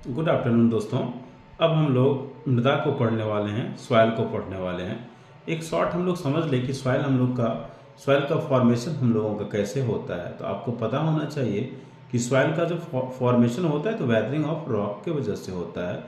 Good afternoon दोस्तों। अब हम लोग मृदा को पढ़ने वाले हैं, सॉइल को पढ़ने वाले हैं। एक शॉर्ट हम लोग समझ ले कि सॉइल का फॉर्मेशन हम लोगों का कैसे होता है। तो आपको पता होना चाहिए कि सॉइल का जो फॉर्मेशन होता है तो वेदरिंग ऑफ रॉक की वजह से होता है।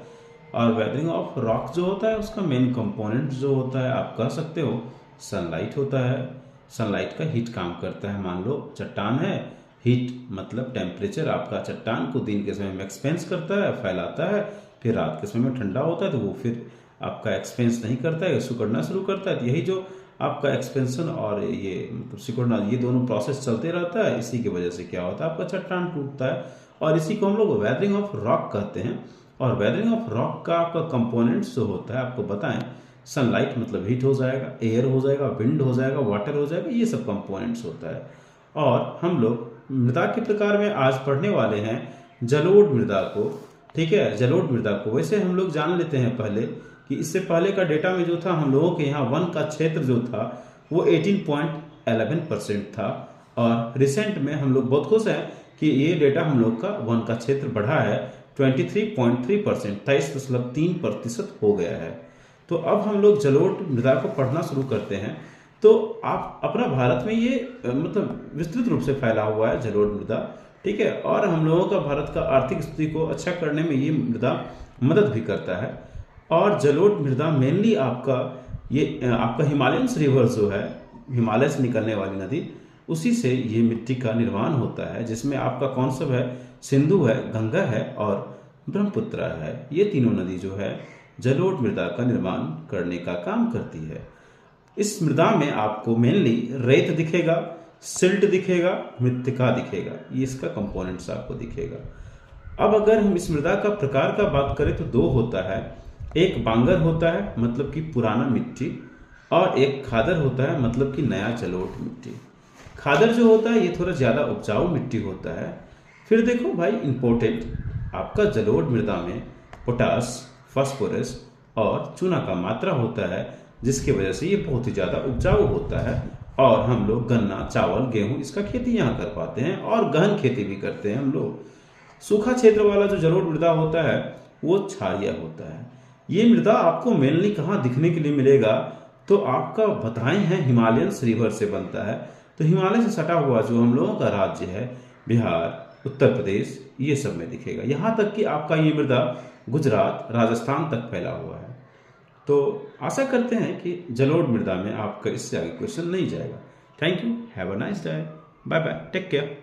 और वेदरिंग ऑफ रॉक जो होता है उसका मेन कंपोनेंट जो होता है आप कह सकते हो सनलाइट होता है। सनलाइट का हीट काम करता है। मान लो चट्टान है, हीट मतलब टेम्परेचर आपका चट्टान को दिन के समय में एक्सपेंस करता है, फैलाता है, फिर रात के समय में ठंडा होता है तो वो फिर आपका एक्सपेंस नहीं करता है, सिकुड़ना शुरू करता है। तो यही जो आपका एक्सपेंशन और ये मतलब सिकुड़ना, ये दोनों प्रोसेस चलते रहता है। इसी की वजह से क्या होता है, आपका चट्टान टूटता है। और इसी को हम लोग वेदरिंग ऑफ रॉक कहते हैं। और वेदरिंग ऑफ रॉक का आपका कंपोनेंट्स जो होता है आपको बताएं, सनलाइट मतलब हीट हो जाएगा, एयर हो जाएगा, विंड हो जाएगा, वाटर हो जाएगा, ये सब कंपोनेंट्स होता है। और हम लोग मृदा के प्रकार में आज पढ़ने वाले हैं जलोढ़ मृदा को। ठीक है, जलोढ़ मृदा को वैसे हम लोग जान लेते हैं पहले कि इससे पहले का डेटा में जो था हम लोगों के यहाँ वन का क्षेत्र जो था वो 18.11% था। और रिसेंट में हम लोग बहुत खुश हैं कि ये डेटा हम लोग का वन का क्षेत्र बढ़ा है 23.3%, 23.3% हो गया है। तो अब हम लोग जलोढ़ मृदा को पढ़ना शुरू करते हैं। तो आप अपना भारत में ये मतलब विस्तृत रूप से फैला हुआ है जलोढ़ मृदा। ठीक है, और हम लोगों का भारत का आर्थिक स्थिति को अच्छा करने में ये मृदा मदद भी करता है। और जलोढ़ मृदा मेनली आपका हिमालयन रिवर जो है, हिमालय से निकलने वाली नदी, उसी से ये मिट्टी का निर्माण होता है, जिसमें आपका कौन सा है, सिंधु है, गंगा है और ब्रह्मपुत्र है। ये तीनों नदी जो है जलोढ़ मृदा का निर्माण करने का काम करती है। इस मृदा में आपको मेनली रेत दिखेगा, सिल्ट दिखेगा, मृत्तिका दिखेगा, ये इसका कंपोनेंट्स आपको दिखेगा। अब अगर हम इस मृदा का प्रकार का बात करें तो दो होता है। एक बांगर होता है मतलब कि पुराना मिट्टी, और एक खादर होता है मतलब कि नया जलोढ़ मिट्टी। खादर जो होता है ये थोड़ा ज़्यादा उपजाऊ मिट्टी होता है। फिर देखो भाई इंपॉर्टेंट, आपका जलोढ़ मृदा में पोटास, फास्फोरस और चूना का मात्रा होता है, जिसकी वजह से ये बहुत ही ज़्यादा उपजाऊ होता है। और हम लोग गन्ना, चावल, गेहूं इसका खेती यहाँ कर पाते हैं और गहन खेती भी करते हैं हम लोग। सूखा क्षेत्र वाला जो जलोढ़ मृदा होता है वो क्षारीय होता है। ये मृदा आपको मेनली कहाँ दिखने के लिए मिलेगा, तो आपका बताएं हैं हिमालयन रिवर से बनता है। तो हिमालय से सटा हुआ जो हम लोगों का राज्य है, बिहार, उत्तर प्रदेश, ये सब में दिखेगा। यहाँ तक कि आपका ये मृदा गुजरात, राजस्थान तक फैला हुआ है। तो आशा करते हैं कि जलोढ़ मृदा में आपका इससे आगे क्वेश्चन नहीं जाएगा। Thank you, have a nice day, bye bye, take care.